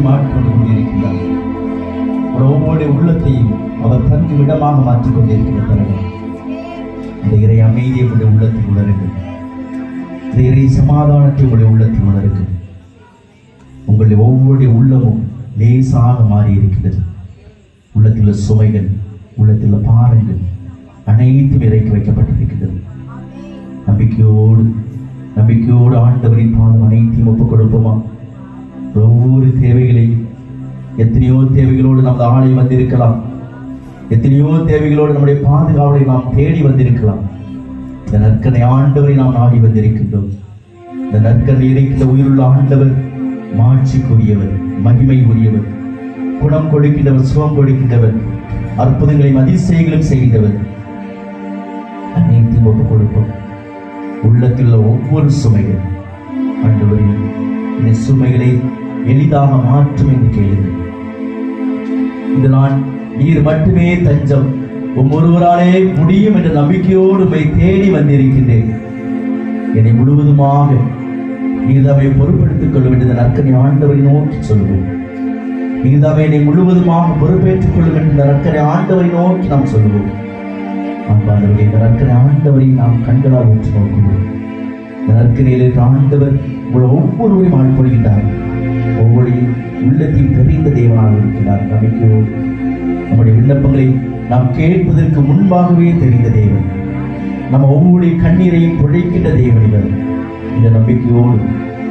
ஒவ்வொரு மாற்றிக்கொண்டு கொண்டிருக்கிறார். ஒவ்வொரு உள்ளத்தையும் அவர் தங்கு விடமாக மாற்றிக் கொண்டிருக்கிற தருணம். இந்த இறை அமைதியை உடைய உள்ளத்தில் உணருங்கள். இந்த இறை சமாதானத்தை உடைய உள்ளத்தில் உணருங்கள். உங்களுடைய ஒவ்வொரு உள்ளமும் லேசாக மாறி இருக்கின்றது. உள்ளத்தில் சுமைகள், உள்ளத்தில் பாரங்கள் அனைத்தும் இறக்கி வைக்கப்பட்டிருக்கின்றது. நம்பிக்கையோடு ஆண்டவரின் பாதம் அனைத்தையும் ஒப்புக் கொடுப்போமா? ஒவ்வொரு தேவைகளையும், எத்தனையோ தேவைகளோடு நமது ஆளை வந்திருக்கலாம், எத்தனையோ தேவைகளோடு நம்முடைய பாதுகாவலை நாம் தேடி வந்திருக்கலாம். இந்த நற்கனை ஆண்டவரை நாம் நாடி வந்திருக்கின்றோம். இந்த நற்கனை இறைக்கிற உயிருள்ள ஆண்டவர் மாட்சிக்குரியவர், மகிமை உரியவர், குணம் கொடுக்கின்றவர், சுகம் கொடுக்கின்றவர், அற்புதங்களையும் அதிசயங்களும் செய்கின்றவர். அனைத்தையும் ஒப்புக் கொடுப்போம். உள்ளத்தில் உள்ள ஒவ்வொரு சுமைகள் ஆண்டவரே, இந்த சுமைகளை எளிதாக மாற்றும் என்று கேளுங்கள். இந்த நான் நீர் மட்டுமே தஞ்சம், ஒவ்வொருவராலே முடியும் என்ற நம்பிக்கையோடு உம்மை தேடி வந்திருக்கின்றேன். என்னை முழுவதுமாக நீர்தாவை பொறுப்பெடுத்துக் கொள்ளும் என்ற நற்கனை ஆண்டவரை நோக்கி சொல்லுவோம். நீர்தாவை என்னை முழுவதுமாக பொறுப்பேற்றுக் கொள்ளும் என்ற நற்கனை ஆண்டவரை நோக்கி நாம் சொல்லுவோம். அன்பானவர்களே, இந்த நற்கனை ஆண்டவரை நாம் கண்களால் ஊற்றி நோக்குவோம். இந்த நற்கனையில் இருக்கிற ஆண்டவர் ஒவ்வொருவரையும் ஆட்படுகின்றார். ஒவ்வொரு உள்ளத்தையும் தெரிந்த தேவனாக இருக்கிறார். நம்பிக்கையோடு நம்முடைய விண்ணப்பங்களை நாம் கேட்பதற்கு முன்பாகவே தெரிந்த தேவன், நம்ம ஒவ்வொரு கண்ணீரையும் துடைக்கின்ற தேவன் இவர். இந்த நம்பிக்கையோடு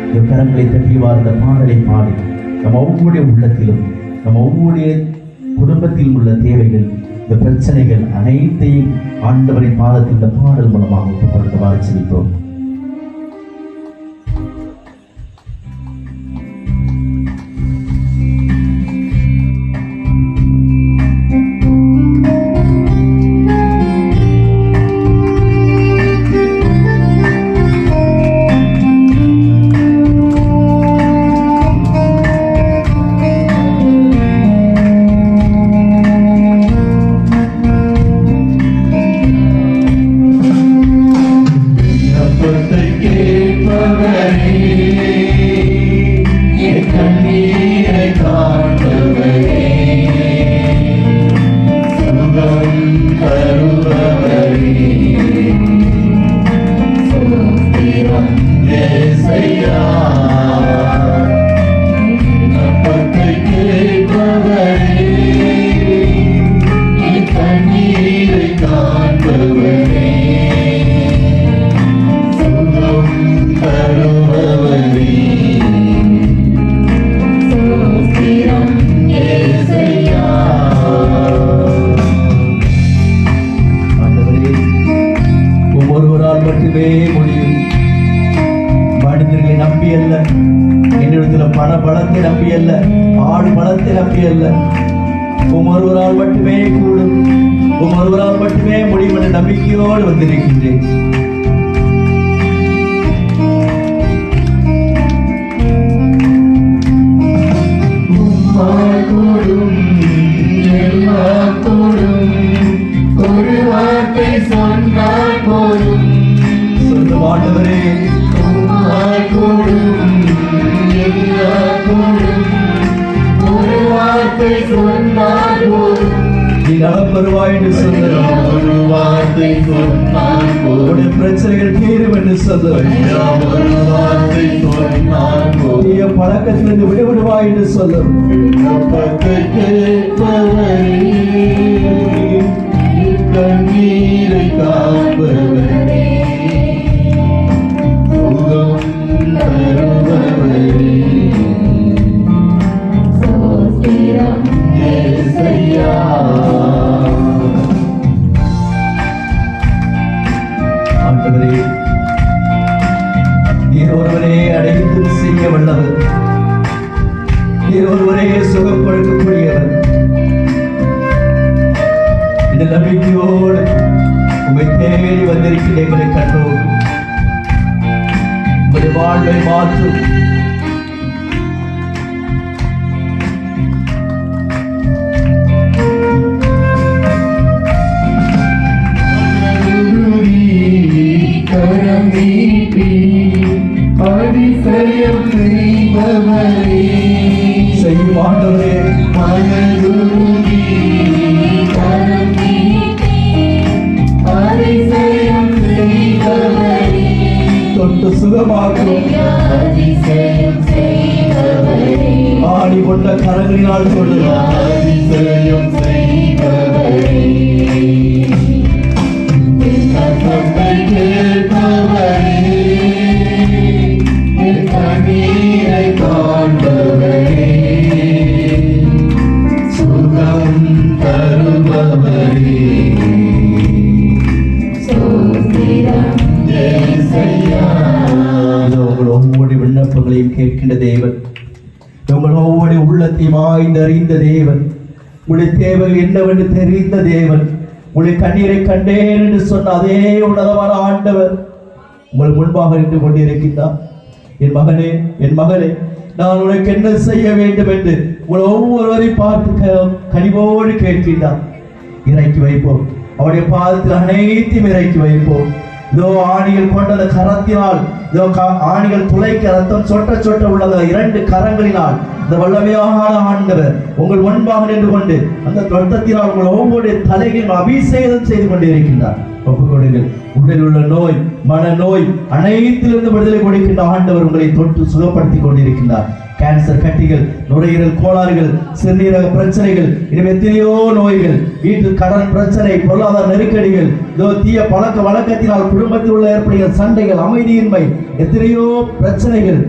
இந்த கரங்களை தட்டி வாழ்ந்த பாடலை பாடி நம்ம ஒவ்வொரு உள்ளத்திலும், நம்ம ஒவ்வொரு குடும்பத்திலும் உள்ள தேவைகள், இந்த பிரச்சனைகள் அனைத்தையும் ஆண்டவரின் பாதத்தில் இந்த பாடல் மூலமாக ஒப்புக்கொடுத்தவாறு செலுத்தோம். பண பலத்தை நம்பி அல்ல, ஆடு பலத்தை நம்பி அல்ல, ஒருவரால் மட்டுமே கூடும், ஒருவரால் மட்டுமே முடியும் என்ற நம்பிக்கையோடு வந்திருக்கின்றேன். ஒரு வார்த்தை சொன்னால் போதும், சொல்லும் ஆண்டவரே, ஒரு வார்த்தை சொன்னால் போதும், நீ நலம் பெறுவாய் என்று சொல்ல, ஒரு வார்த்தை சொன்னால் போதும், பிரச்சனைகள் தீரும் என்று சொல்ல, ஒரு வார்த்தை சொன்னால் போதும், நீ பழக்கத்திலிருந்து விடுவிடுவாய் என்று சொல்ல, கண்ணீரை காப்பவரே, சுகம் தருபவரே, சோஸ்திரம் இயேசையா. ஆண்டவரே, நீர் ஒருவரே அடைந்து செய்ய வல்லவர், நீர் ஒருவரே சுகம் கொடுக்கக்கூடியவர். இந்த நம்பிக்கையோடு உம்மை தேடி வந்திருக்கிற எங்களை கண்டோம். உங்களுடைய வாழ்வை மாற்றும் கரம் நீட்டி அதிசயம் செய்பவரே, செய்யும் ஆண்டவரே. மனதுருகி கரம் நீட்டி அதிசயம் செய்பவரே, தொட்டு சுகமாக்கும் அதிசயம் செய்பவரே, ஆடி கொண்ட கரங்களினால் சொல்லுகிறார். அதிசயம் செய்பவரே, விண்ணப்பத்தை கேட்பவரே, என் கண்ணீரை காண்பவரே, சுகம் தருபவரே, ஸ்தோத்திரம் இயேசையா. இதோ உங்கள் ஒவ்வொரு விண்ணப்பங்களையும் கேட்கின்ற தேவன், உங்கள் ஒவ்வொரு உள்ளத்தையும் ஆய்ந்தறிந்த தேவன், உங்களுடைய தேவைகள் என்னவென்று தெரிந்த தேவன், உங்களுடைய கண்ணீரை கண்டேன் என்று சொன்ன அதே உன்னதமான ஆண்டவர் உங்கள் முன்பாக நின்று கொண்டிருக்கின்றார். என் மகனே, என் மகளே, நான் உனக்கு என்ன செய்ய வேண்டும் என்று உங்கள் ஒவ்வொருவரை பார்த்து கனிவோடு கேட்கின்றார். இறக்கி வைப்போம், அவருடைய பாதத்தில் அனைத்தையும் இறக்கி வைப்போம். இதோ ஆணிகள் கொண்டத கரத்தினால், இதோ ஆணிகள் துளைக்க ரத்தம் சொட்ட சொட்ட உள்ளத 2 கரங்களினால் இந்த வல்லமையான ஆண்டவர் உங்கள் முன்பாக நின்று கொண்டு அந்த ரத்தத்தினால் உங்கள் ஒவ்வொரு தலைகளையும் அபிஷேகம் செய்து கொண்டிருக்கின்றார். ஒப்புக்கொடுங்கள். உடலில் உள்ள நோய், மனநோய் அனைத்திலிருந்து விடுதலை கொடுக்கின்ற ஆண்டவர் உங்களை தொட்டு சுகப்படுத்திக் கொண்டிருக்கின்றார். கேன்சர் கட்டிகள், நுரையீரல் கோளாறுகள், சிறுநீரக பிரச்சனைகள், இன்னும் எத்தனையோ நோய்கள், வீட்டில் கடன் பிரச்சனை, பொருளாதார நெருக்கடிகள், தீய பழக்க வழக்கத்தினால் குடும்பத்தில் உள்ள ஏற்படுகிற சண்டைகள், அமைதியின்மை, எத்தனையோ பிரச்சனைகள்,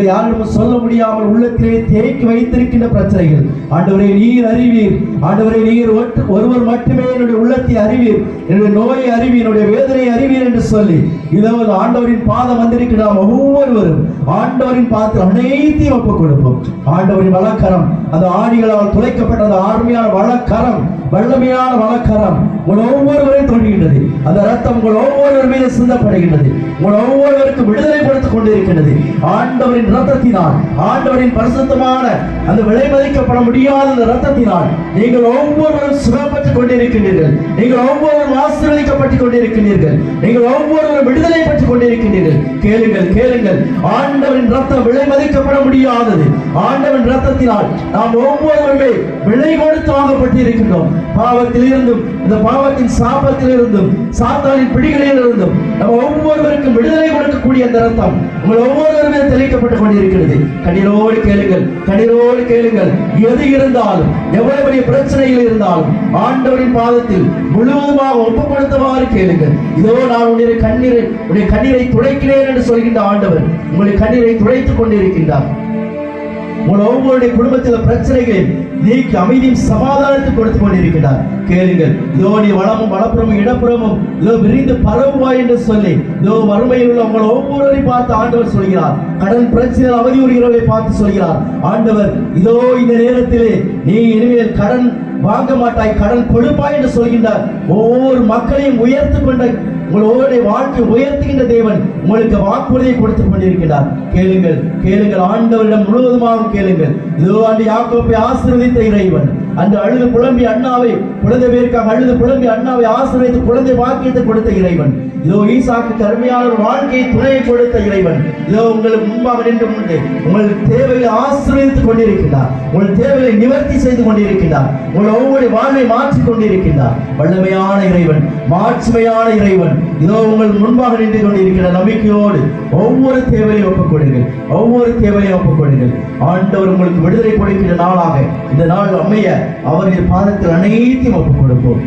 யாரும் சொல்ல முடியாமல் உள்ளத்திலே தேக்கி வைத்திருக்கின்ற பிரச்சனைகள், ஆண்டவரே நீர் அறிவீர். ஆண்டவரே நீர் ஒருவர் மட்டுமே என்னுடைய உள்ளத்தை அறிவீர், என்னுடைய நோயை அறிவீர், என்னுடைய வேதனை அறிவீர் என்று சொல்லி இதோ ஆண்டவரின் பாதம் வந்திருக்கிற நாம் ஒவ்வொருவரும் ஆண்டவரின் பாதத்தில் அனைத்தையும் ஒப்புக் கொடுப்போம். ஆண்டவரின் வழக்கரம், அந்த ஆணிகளால் துளைக்கப்பட்ட அந்த ஆர்மையான வழக்கரம், வல்லமையான வழக்கரம் உங்கள் ஒவ்வொருவரையும் தொடுகின்றது. அந்த ரத்தம் உங்கள் ஒவ்வொருவர் மீது சிந்தப்படுகின்றது. உங்கள் ஒவ்வொருவருக்கும் விடுதலை கொடுத்துக் கொண்டிருக்கின்றது. ஆண்டவரின் ரத்தத்தினால், ஆண்டவரின் பரிசுத்தமான அந்த விலை மதிக்கப்பட முடியாத அந்த ரத்தத்தினால் நீங்கள் ஒவ்வொருவரும் சுகப்பட்டுக் கொண்டிருக்கின்றீர்கள். நீங்கள் ஒவ்வொருவரும் ஆசீர்வதிக்கப்பட்டுக் கொண்டிருக்கின்றீர்கள். நீங்கள் ஒவ்வொருவரும் விடுதலை பெற்றுக் கொண்டிருக்கின்றீர்கள். கேளுங்கள், கேளுங்கள். ஆண்டவரின் ரத்தம் விலை மதிக்கப்பட முடியாதது. ஆண்டவரின் ரத்தத்தினால் நாம் ஒவ்வொருவருமே விலை கொடுத்து வாங்கப்பட்டிருக்கின்றோம். பாவத்தில் இருந்தும், இந்த பாவத்தின் சாபத்தில் இருந்தும், சாத்தானின் பிடிகளில் இருந்தும் நம்ம ஒவ்வொருவருக்கும் விடுதலை கொடுக்கக்கூடிய அந்த ரத்தம் உங்கள் ஒவ்வொருவருமே தெளிக்கப்பட்டுக் கொண்டிருக்கிறது. கண்ணீரோடு கேளுங்கள், கண்ணீரோடு கேளுங்கள். எது இருந்தாலும், எவ்வளவு பெரிய பிரச்சனைகள் இருந்தாலும் ஆண்டவரின் பாதத்தில் முழுவதுமாக ஒப்புக் கொடுத்தவாறு கேளுங்கள். இதோ நான் உன்னுடைய கண்ணீரை துடைக்கிறேன் என்று சொல்கின்ற ஆண்டவர் உங்களுடைய கண்ணீரை துடைத்துக் கொண்டிருக்கின்றார். உங்கள் ஒவ்வொருடைய குடும்பத்தில் பிரச்சனைகளை நீக்கி அமைதியும் சமாதானத்தை கொடுத்துக் கொண்டிருக்கிறார். கேளுங்கள். இதோ நீ வளமும் வளப்புறமும் இடப்புறமும் இதோ விரிந்து பரவுவாய் என்று சொல்லி இதோ வறுமையில் உள்ள உங்கள் ஒவ்வொருவரை பார்த்து ஆண்டவர் சொல்கிறார். கடன் பிரச்சனையில் அவதியுறுகிறவர்களை பார்த்து சொல்கிறார் ஆண்டவர், இதோ இந்த நேரத்திலே நீ இனிமேல் கடன் வாங்க மாட்டாய், கடன் கொடுப்பாய் என்று சொல்கின்றார். ஒவ்வொரு மக்களையும் உயர்த்து கொண்ட உங்களுடைய வாழ்க்கை உயர்த்துகின்ற தேவன் உங்களுக்கு வாக்குறுதியை கொடுத்துக் கொண்டிருக்கிறார். கேளுங்கள், கேளுங்கள். ஆண்டவரிடம் முழுவதுமாக கேளுங்கள். இதோ அன்று யாக்கோபை ஆசீர்வதித்த இறைவன், அன்று அழுது புலம்பி அண்ணாவை குழந்தை பேருக்காக அழுது புலம்பி அண்ணாவை ஆசீர்வதித்து குழந்தை வாக்கியத்தை கொடுத்த இறைவன், இதோ ஈசாக்கு அருமையான ஒரு வாழ்க்கையை துணையை கொடுத்த இறைவன் இதோ உங்களுக்கு முன்பாக நின்று கொண்டு உங்கள் தேவையை ஆசீர்வதித்துக் கொண்டிருக்கிறார். உங்கள் தேவையை நிவர்த்தி செய்து கொண்டிருக்கிறார். உங்கள் ஒவ்வொரு வாழ்வை மாற்றிக் கொண்டிருக்கிறார். வல்லமையான இறைவன், மாட்சிமையான இறைவன் இதோ உங்கள் முன்பாக நின்று கொண்டிருக்கிற நம்பிக்கையோடு ஒவ்வொரு தேவையை ஒப்புக் கொடுங்கள். ஒவ்வொரு தேவையை ஒப்புக் கொடுங்கள். ஆண்டவர் உங்களுக்கு விடுதலை கொடுக்கிற நாளாக இந்த நாள் அமைய அவருடைய பாதத்தில் அனைத்தையும் ஒப்புக் கொடுப்போம்.